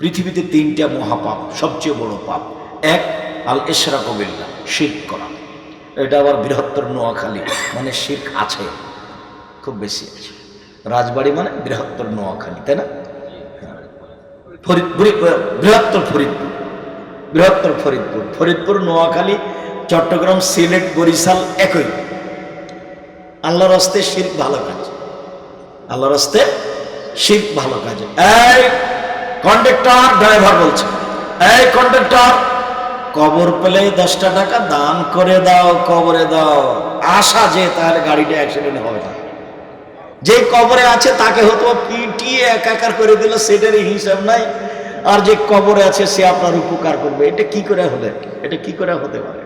পৃথিবীতে তিনটা মহাপাপ, সবচেয়ে বড় পাপ। এক, আল ইশরাকু বিল্লাহ, শিরক করা। এটা আবার বৃহত্তর নোয়াখালী, মানে শিরক আছে, খুব বেশি আছে। রাজবাড়ি মানে বৃহত্তর নোয়াখালী, তাই না? বৃহত্তর ফরিদপুর, নোয়াখালী, চট্টগ্রাম, সিলেট, বরিশাল একই। আল্লাহর রাস্তে শিরক ভালো কাজ, আল্লাহর রাস্তে শিরক ভালো কাজ। এই কন্ডাক্টর, ড্রাইভার বলছে, এই কন্ডাক্টর, কবর পেলে 10টা টাকা দান করে দাও, কবরে দাও, আশা যে তাহলে গাড়িটা অ্যাক্সিডেন্ট হবে না। যে কবরে আছে তাকে হয়তো পিটিয়ে একাকার করে দিল, সেটারই হিসাব নাই। আর যে কবরে আছে সে আপনার উপকার করবে, এটা কি করে হলে, এটা কি করে হতে পারে?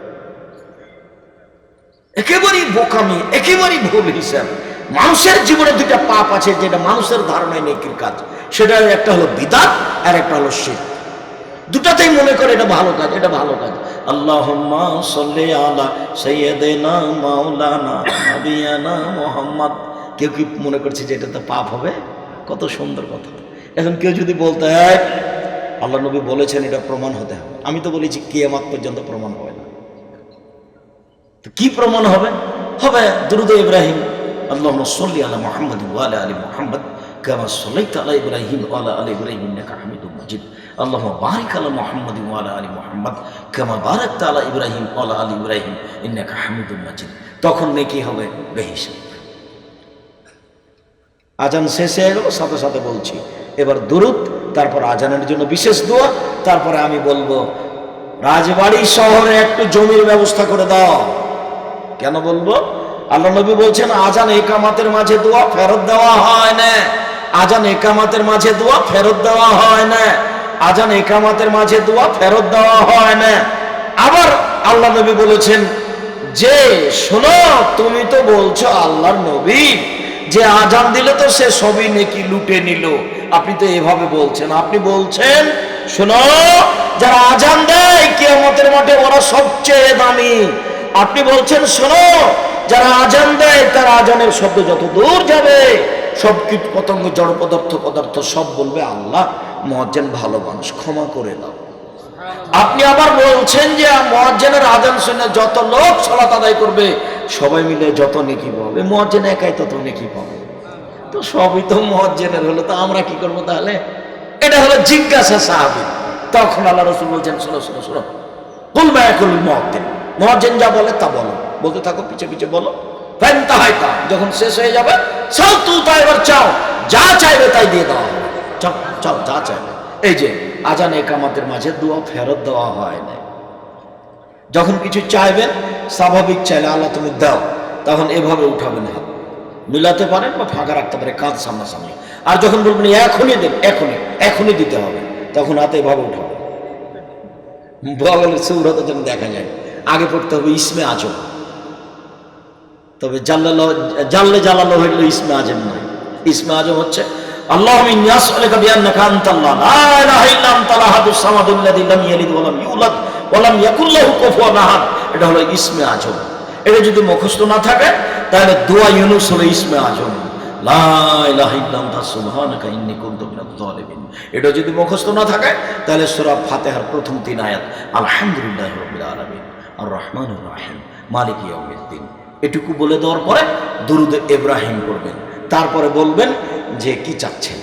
একেবারেই বোকামি, একেবারেই ভুল হিসাব। মানুষের জীবনে দুইটা পাপ আছে যেটা মানুষের ধারণায় নেকির কাজ, সেটা একটা হলো বিদআত আর একটা হলো শিরক। দুটাতেই মনে করে এটা ভালো কাজ, এটা ভালো কাজ। আল্লাহুম্মা সাল্লি আলা সাইয়্যিদিনা মাওলানা নাবিয়ানা মুহাম্মদ। কেউ কি মনে করছে যে এটা তো পাপ হবে? কত সুন্দর কথা। এখন কেউ যদি বলতে হয় আল্লাহ নবী বলেছেন, এটা প্রমাণ হতে হবে। আমি তো বলেছি কিয়ামত পর্যন্ত প্রমাণ হবে না। তো কি প্রমাণ হবে? হবে দুরূদ ইব্রাহিম, আল্লাহুম্মা সাল্লি আলা মুহাম্মাদ ওয়া আলা আলি মুহাম্মাদ কামা সাল্লাইতা আলা ইব্রাহিম ওয়া আলা আলি ইব্রাহিম ইন্নাকা হামিদুম মাজিদ। আল্লাহুম্মা বারিক আলা মুহাম্মাদ ওয়া আলা আলি মুহাম্মাদ কামা বারাকতা আলা ইব্রাহিম ওয়া আলা আলি ইব্রাহিম ইন্নাকা হামিদুম মাজিদ। তখন নেকি হবে বেহিসাব। আজান শেষ হয়ে গেল, সাথে সাথে বলছি এবার দুরূদ, তারপর আজানের জন্য বিশেষ দোয়া, তারপরে আমি বলবো রাজবাড়ী শহরে একটু জমির ব্যবস্থা করে দাও। কেন বলবো? আল্লাহ নবী বলছেন আজান একামাতের মাঝে দোয়া ফেরত দেওয়া হয় না। আজান একামাতের মাঝে দোয়া ফেরত দেওয়া হয় না। আজান একামাতের মাঝে দোয়া ফেরত দেওয়া হয় না। আবার আল্লাহ নবী বলেছেন যে শোনো, তুমি তো বলছো আল্লাহর নবী যে আজান দিলে তো সে সবই নেকি লুটে নিল। আপনি তো এভাবে বলছেন, আপনি বলছেন শোনো, যারা আজান দেয় কিয়ামতের মাঠে ওরা সবচেয়ে দামি। আপনি বলছেন শোনো, যারা আজান দেয় তার আজানের শব্দ যত দূর যাবে সব কীট পতঙ্গ জড় পদার্থ সব বলবে আল্লাহ মুয়াজ্জিন ভালো মানুষ, ক্ষমা করে দাও। আপনি আবার বলছেন যে মুয়াজ্জিনের আজান শুনে যত লোক সালাত আদায় করবে সবাই মিলে যত নেকি পাবে, মুয়াজ্জিন একাই তত নেকি পাবে। তো সবই তো মুয়াজ্জিনের হলো, তো আমরা কি করবো তাহলে? এটা হলো জিজ্ঞাসা সাহাবী। তখন আল্লাহ রাসূল বলছেন শোনো শোনো শোনো, কুল মা ইয়াকুলুল মুয়াজ্জিন, মুয়াজ্জিন যা বলে তা বলো, বলতে থাকো, পিছে পিছে বলো। ফান্তাহাইতা, যখন শেষ হয়ে যাবে চাও তুতা, এবার চাও, যা চাইবে তাই দিয়ে দেওয়া হবে। চাও চাও যা চাইবে। এই যে আজান একামাতের মাঝে দোয়া ফেরত দেওয়া হয় না। যখন কিছু চাইবেন, স্বাভাবিক চাইলে আল্লাহ তুমি দাও, তখন এভাবে উঠাবেন হাত, মিলাতে পারেন বা ফাঁকা রাখতে পারে কাঁধ সামনাসামনি। আর যখন বলবেন এখনই দেন, এখনই দিতে হবে, তখন হাতে এভাবে উঠাবে। বগলের সূরাতে যেন দেখা যায়, আগে পড়তে হবে ইসমে আজম। তবে জাল্লে জালালো হইল ইসমে আজম নয়। ইসমে আজম হচ্ছে আল্লাহুম্মা ইন্নী আসআলুকা বিআন্নাকা আনতাল্লাহ লা ইলাহা ইল্লা আনতাল আহাদুস সামাদুল্লাযী লাম ইয়ালিদ ওয়া লাম ইউলাদ ওয়া লাম ইয়াকুল লাহু কুফুয়ান আহাদ। এটা হলো ইসমে আজম। এটা যদি মুখস্থ না থাকে তাহলে দোয়া ইউনুস হলো ইসমে আজম, লা ইলাহা ইল্লা আনতা সুবহানাকা ইন্নী কুনতু মিনাজ জালিমিন। এটা যদি মুখস্থ না থাকে তাহলে সূরা ফাতিহার প্রথম 3 আয়াত আলহামদুলিল্লাহি রাব্বিল আলামিন আর রহমানির রহিম মালিকি ইয়াউমিদ্দিন, এটুকু বলে দেওয়ার পরে দুরূদ ইব্রাহিম পড়বেন। তারপরে বলবেন যে কি চাচ্ছেন,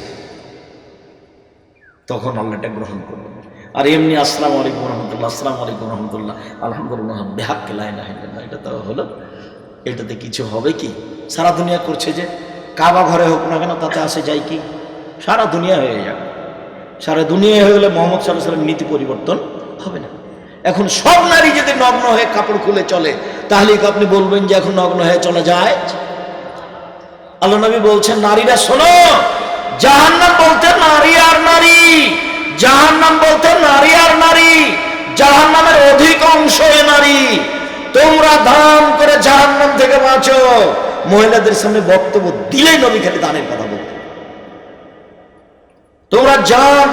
তখন আল্লাহটা গ্রহণ করবেন। আর এমনি আসসালামু আলাইকুম ওয়া রাহমাতুল্লাহ, আসসালামু আলাইকুম ওয়া রাহমাতুল্লাহ, আলহামদুলিল্লাহ বিহাক্কি লা ইলাহা ইল্লাল্লাহ, এটা তো হলো। এটাতে কিছু হবে কি? সারা দুনিয়া করছে যে, কাবা ঘরে হোক না কেন তাতে আসে যায় কি? সারা দুনিয়া হয়ে যাবে। সারা দুনিয়া হয়ে গেলে মুহাম্মদ সাল্লাল্লাহু আলাইহি ওয়াসাল্লাম নীতি পরিবর্তন হবে না। এখন সব নারী যদি নগ্ন হয়ে কাপড় খুলে চলে, তাহলে আপনি বলবেন যে এখন নগ্ন হয়ে চলে যায়? আল্লাহ নবী বলছেন নারীরা শোনো, জাহান্নাম বলতে নারী আর নারী, জাহান্নাম বলতে নারী আর নারী, জাহান্নামের অধিক অংশই নারী। তোমরা দান করে জাহান্নাম থেকে বাঁচো। মহিলাদের সামনে বক্তব্য দিলেই নবী খালি দানের কথা বলতেন, তোমরা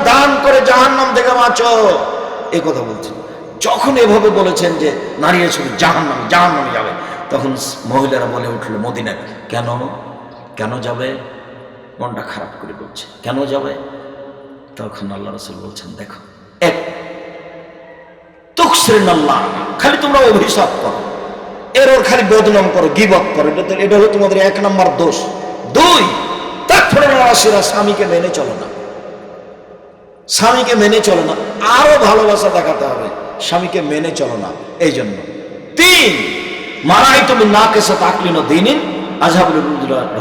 দান করে জাহান্নাম থেকে বাঁচো, এ কথা বলছেন। যখন এভাবে বলেছেন যে নারীরা শুধু জাহান্নামে যাবে, তখন মহিলারা বলে উঠলো মদিনায়, কেন যাবে? মনটা খারাপ করে বলছে, কেন যাবে? তখন আল্লাহ রাসূল বলছেন, দেখো, এক তুকসিরুল্লাহ, খালি তোমরা অভিশাপ করো, এর ওর খালি বদনাম করো, গীবত করো, এটা হলো তোমাদের 1 নম্বর দোষ। 2, স্বামীকে মেনে চলো না, স্বামীকে মেনে চলো না, আরো ভালোবাসা দেখাতে হবে, স্বামীকে মেনে চলো না এই জন্য। 3, মারাই তুমি না কেসে তাকলিন দিনিন আজহাবুল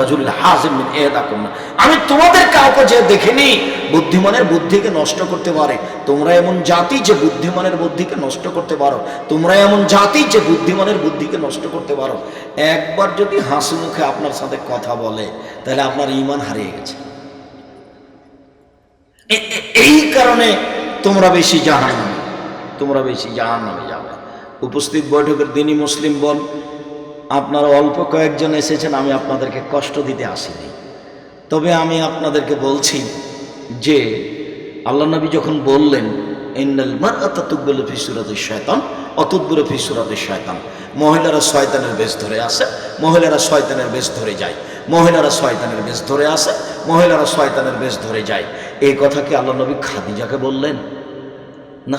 রাজুল হাজিম মিন ইহদাকুম, আমি তোমাদের কাউকে যে দেখিনি বুদ্ধিমানের বুদ্ধিকে নষ্ট করতে পারে। তোমরা এমন জাতি যে বুদ্ধিমানের বুদ্ধিকে নষ্ট করতে পারো, তোমরা এমন জাতি যে বুদ্ধিমানের বুদ্ধিকে নষ্ট করতে পারো। একবার যদি হাসি মুখে আপনার সাথে কথা বলে, তাহলে আপনার ঈমান হারিয়ে গেছে। এই কারণে তোমরা বেশি জাহান্নামে, তোমরা বেশি জাহান্নামে যাবে। উপস্থিত বৈঠকের দিনই মুসলিম বল, আপনারা অল্প কয়েকজন এসেছেন, আমি আপনাদেরকে কষ্ট দিতে আসিনি। তবে আমি আপনাদেরকে বলছি যে আল্লাহ নবী যখন বললেন ইন্নাল মারআতা তুকবালু ফি সূরাতিশ শায়তান ওয়া তুদবিরু ফি সূরাতিশ শায়তান, মহিলারা শয়তানের বেশ ধরে আসে, মহিলারা শয়তানের বেশ ধরে যায়, মহিলারা শয়তানের বেশ ধরে আসে, মহিলারা শয়তানের বেশ ধরে যায়। এই কথা কি আল্লাহ নবী খাদিজাকে বললেন? না।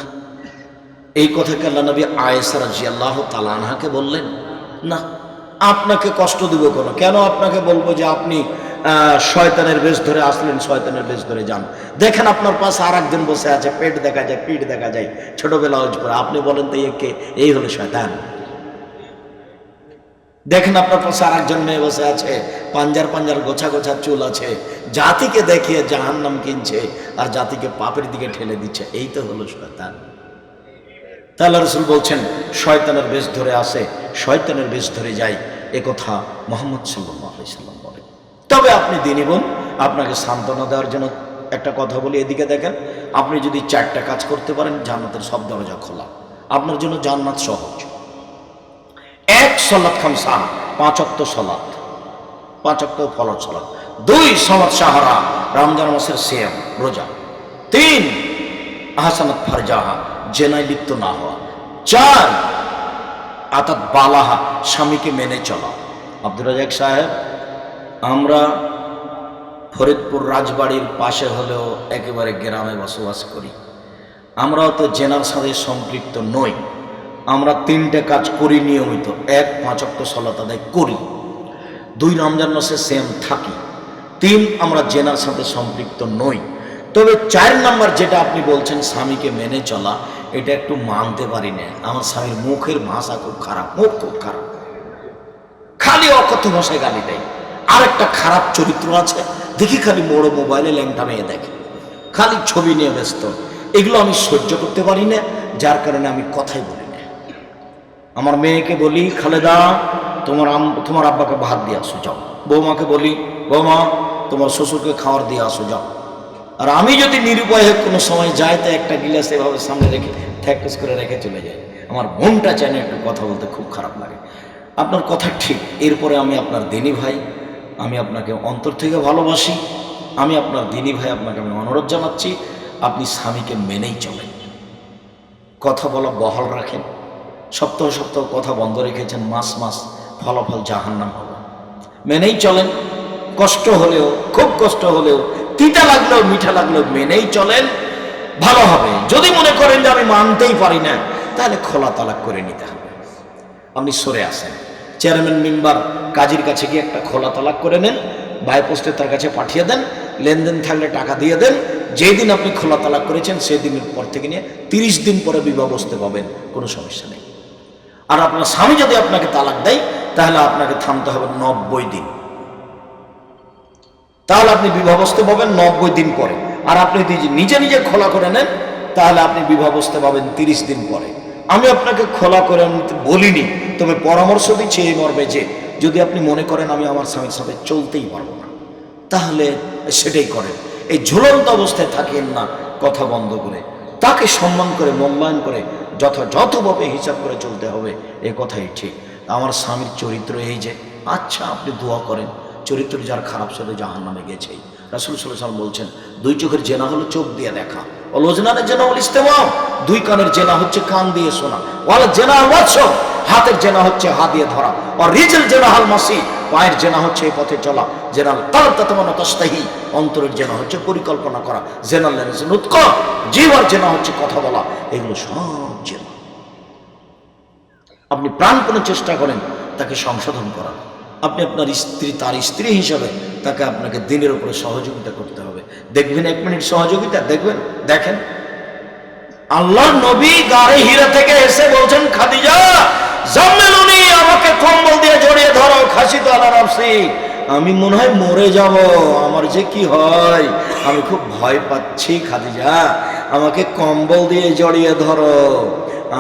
এই কথা কি আল্লাহ নবী আয়েশা রাদিয়াল্লাহু তাআলা আনহাকে বললেন? না। আপনাকে কষ্ট দিব কেন আপনাকে বলবো যে আপনি শয়তানের বেশ ধরে আসলেন, শয়তানের বেশ ধরে যান? দেখেন আপনার পাশে আর একজন বসে আছে, পেট দেখা যায়, পিঠ দেখা যায়, ছোটবেলা ওজ করে, আপনি বলেন তো একে এই হলো শয়তান? দেখেন আপনার পাশে আর একজন মেয়ে বসে আছে, পাঞ্জার পাঞ্জার গোছা গোছা চুল আছে, জাতিকে দেখিয়ে জাহান্নাম কিনছে আর জাতিকে পাপের দিকে ঠেলে দিচ্ছে, এই তো হলো শয়তান। তাহলে রাসূল বলছেন শয়তানের বেশ ধরে আসে, শয়তানের বেশ ধরে যায়, এ কথা মুহাম্মদ সাল্লাল্লাহু আলাইহি সাল্লাম বলেন। তবে আপনি দিনী বোন, আপনাকে সান্ত্বনা দেওয়ার জন্য একটা কথা বলি, এদিকে দেখেন, আপনি যদি 4টা কাজ করতে পারেন, জান্নাতের সব দরজা খোলা, আপনার জন্য জান্নাত সহজ। 1, সালাত খামসা, 5 ওয়াক্ত সালাত, 5 ওয়াক্ত ফরজ সালাত। 2, সাওয়াত শাহরা, রমজান মাসের সিয়াম রোজা। 3, আহসানাত ফারজাহা, জেনায় লিপ্ত না হওয়া। 4, আতাত বালাহা, স্বামীকে মেনে চলা। আব্দুর রাজাক সাহেব, আমরা ফরিদপুর রাজবাড়ির পাশে হলেও একেবারে গ্রামে বসবাস করি, আমরাও তো জেনার সাথে সম্পৃক্ত নই। আমরা 3টে কাজ করি নিয়মিত। 1, 5 ওয়াক্ত সালাত আদায় করি। 2, রমজান মাসে সেম থাকি। 3, আমরা জেনার সাথে সম্পৃক্ত নই। তবে 4 নম্বর যেটা আপনি বলছেন স্বামীকে মেনে চলা, এটা একটু মানতে পারি না। আমার স্বামীর মুখের ভাষা খুব খারাপ, মুখ খুব খারাপ, খালি অকথ্য ভাষায় গালি দেয়। আর একটা খারাপ চরিত্র আছে, দেখি খালি বড় মোবাইলে ল্যাংটা মেয়ে দেখে, খালি ছবি নিয়ে ব্যস্ত। এগুলো আমি সহ্য করতে পারি না, যার কারণে আমি কথাই বলি না। আমার মেয়েকে বলি, খালেদা তোমার আব্বাকে ভাত দিয়ে আসো যাও। বৌমাকে বলি, বৌমা তোমার শ্বশুরকে খাবার দিয়ে আসো যাও। আর আমি যদি নিরুপায় কোনো সময় যাই, তো একটা গিলাস এভাবে সামনে রেখে থ্যাকস করে রেখে চলে যাই। আমার মনটা চায় না একটু কথা বলতে, খুব খারাপ লাগে। আপনার কথা ঠিক। এরপরে আমি আপনার দিনী ভাই, আমি আপনাকে অন্তর থেকে ভালোবাসি, আমি আপনার দিনী ভাই, আপনাকে আমি অনুরোধ জানাচ্ছি, আপনি স্বামীকে মেনেই চলেন, কথা বলা বহাল রাখেন। সপ্তাহ সপ্তাহ কথা বন্ধ রেখেছেন, মাস মাস, ফলাফল জাহান্নাম হবে। মেনেই চলেন, কষ্ট হলেও, খুব কষ্ট হলেও, তিতা লাগলেও মিঠা লাগলেও মেনেই চলেন, ভালো হবে। যদি মনে করেন যে আমি মানতেই পারি না, তাহলে খোলা তালাক করে নিতে হবে। আপনি সরে আসেন, চেয়ারম্যান মেম্বার কাজীর কাছে গিয়ে একটা খোলা তালাক করে নেন, বাই পোস্টে তার কাছে পাঠিয়ে দেন, লেনদেন থাকলে টাকা দিয়ে দেন। যেই দিন আপনি খোলা তালাক করেছেন সেই দিনের পর থেকে নিয়ে 30 দিন পরে বিবাহ বসতে পাবেন, কোনো সমস্যা নেই। আর আপনার স্বামী যদি আপনাকে তালাক দেয়, তাহলে আপনাকে থামতে হবে 90 দিন, তাহলে আপনি বিবাহ বসতে পাবেন 90 দিন পরে। আর আপনি যদি নিজে নিজে খোলা করে নেন, তাহলে আপনি বিবাহ বসতে পাবেন 30 দিন পরে। আমি আপনাকে খোলা করে নিতে বলিনি, তবে পরামর্শ দিচ্ছি এই মর্মে যে যদি আপনি মনে করেন আমি আমার স্বামীর সাথে চলতেই পারবো না, তাহলে সেটাই করেন। এই ঝুলন্ত অবস্থায় থাকেন না, কথা বন্ধ করে, তাকে সম্মান করে, মূল্যায়ন করে, যথাযথভাবে হিসাব করে চলতে হবে, এ কথাই ঠিক। আমার স্বামীর চরিত্র এই যে, আচ্ছা আপনি দোয়া করেন, চরিত্র যার খারাপ সেটা জাহান্নামে গেছেই। রাসূল সাল্লাল্লাহু আলাইহি ওয়াসাল্লাম বলছেন, 2 চোখের জেনা হলো চোখ দিয়ে দেখা, ওয়াজনানের জেনা হল ইস্তেমা, 2 কানের জেনা হচ্ছে কান দিয়ে শোনা, ওয়াল জেনা ওয়াছ, হাতের জেনা হচ্ছে হাত দিয়ে ধরা, আর রিজল জেনা হাল মাসি, পায়ের জেনা হচ্ছে এই পথে চলা, জেনাল কালতাতমানা তাস্তাহি, অন্তরের জেনা হচ্ছে পরিকল্পনা করা, জেনাল নুতক, জিহ্বার জেনা হচ্ছে কথা বলা, এগুলো সব জেনা। আপনি প্রাণপণে চেষ্টা করেন তাকে সংশোধন করার। আপনি আপনার স্ত্রী, তার স্ত্রী হিসাবে তাকে আপনাকে দিনের উপরে সহযোগিতা করতে হবে। দেখবেন 1 মিনিট সহযোগিতা দেখবেন, দেখেন আল্লাহর নবী গারে হিরা থেকে এসে বলছেন, খাদিজা জাম্মিলুনি, আমাকে কম্বল দিয়ে জড়িয়ে ধরো, খাসিতু আলা নাফসি, আমি মনে হয় মরে যাব, আমার যে কি হয়, আমি খুব ভয় পাচ্ছি, খাদিজা আমাকে কম্বল দিয়ে জড়িয়ে ধরো,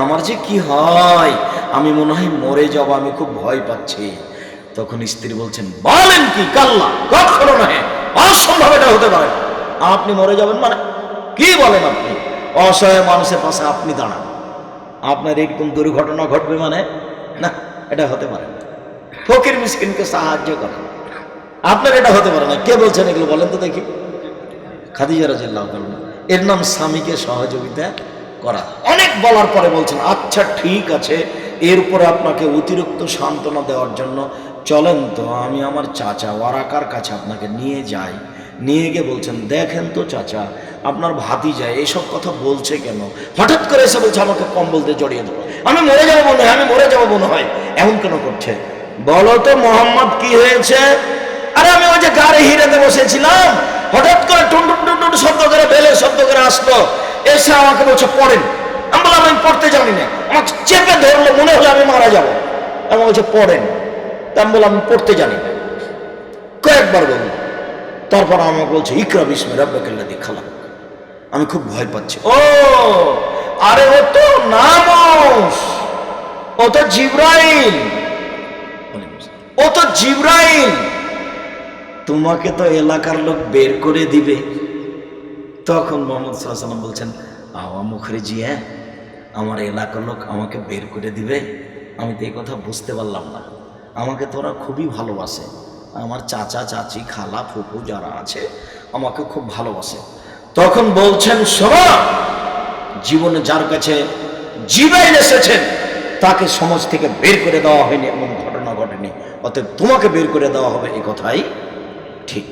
আমার যে কি হয়, আমি মনে হয় মরে যাব, আমি খুব ভয় পাচ্ছি। তখন স্ত্রী বলছেন, বলেন কি, কাল্লা, কখনো নয়, অসম্ভব, এটা হতে পারে, আপনি মরে যাবেন মানে কি বলেন আপনি? অসহায় মানুষের পাশে আপনি দাঁড়ান, আপনার এরকম দুর্ঘটনা ঘটবে মানে না, এটা হতে পারে না। ফকির মিসকিনকে সাহায্য করেন, আপনার এটা হতে পারে না। কে বলছেন এগুলো বলেন তো দেখি? খাদিজা রাদিয়াল্লাহু তাআলা। এর নাম স্বামীকে সহযোগিতা করা। অনেক বলার পরে বলছেন, আচ্ছা ঠিক আছে, এরপরে আপনাকে অতিরিক্ত সান্ত্বনা দেওয়ার জন্য চলেন তো আমি আমার চাচা ওয়ারাকার কাছে আপনাকে নিয়ে যাই। নিয়ে গিয়ে বলছেন, দেখেন তো চাচা, আপনার ভাতিজা এসব কথা বলছে কেন, হঠাৎ করে এসে বলছে আমাকে কম্বল দিয়ে জড়িয়ে দেবো, আমি মরে যাবো মনে হয়, আমি মরে যাবো মনে হয়, এমন কেন করছে? বলো তো মোহাম্মদ, কি হয়েছে? আরে আমি ওই যে গাড়ি হিরাতে বসেছিলাম, হঠাৎ করে টুনটুন টুনটুন শব্দ করে, বেলের শব্দ করে আসলো, এসে আমাকে বলছে পড়েন। আমি বললাম আমি পড়তে জানি না, আমাকে চেপে ধরলো, মনে হলো আমি মারা যাবো, আমি বলছে পড়েন। তা আমি বললাম আমি পড়তে জানি না, কয়েকবার বলল। তারপর আমাকে বলছে, ইকরা বিসমি রাব্বিকাল্লাযী খালাক। আমি খুব ভয় পাচ্ছি। ও আরে ও তো নামস, ও তো জিবরাইল, ও তো জিবরাইল, তোমাকে তো এলাকার লোক বের করে দিবে। তখন মুহাম্মদ সাল্লাল্লাহু আলাইহি ওয়াসাল্লাম বলছেন, আওয়া মুখরিজি, হ্যাঁ আমার এলাকার লোক আমাকে বের করে দিবে? আমি তো এই কথা বুঝতে পারলাম না। আমাকে তো ওরা খুবই ভালোবাসে, আমার চাচা চাচি খালা ফুফু যারা আছে আমাকে খুব ভালোবাসে। তখন বলছেন, শোনো, জীবনে যার কাছে জিবরাইল এসেছেন তাকে সমাজ থেকে বের করে দেওয়া হয়নি, এমন ঘটনা ঘটেনি, অতএব তোমাকে বের করে দেওয়া হবে, এই কথাই ঠিক।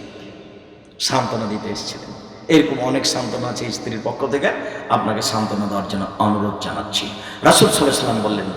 সান্ত্বনা দিতে এসেছিলেন। এরকম অনেক সান্ত্বনা আছে স্ত্রীর পক্ষ থেকে, আপনাকে সান্ত্বনা দেওয়ার জন্য অনুরোধ জানাচ্ছি। রাসূল সাল্লাল্লাহু আলাইহি ওয়াসাল্লাম বললেন,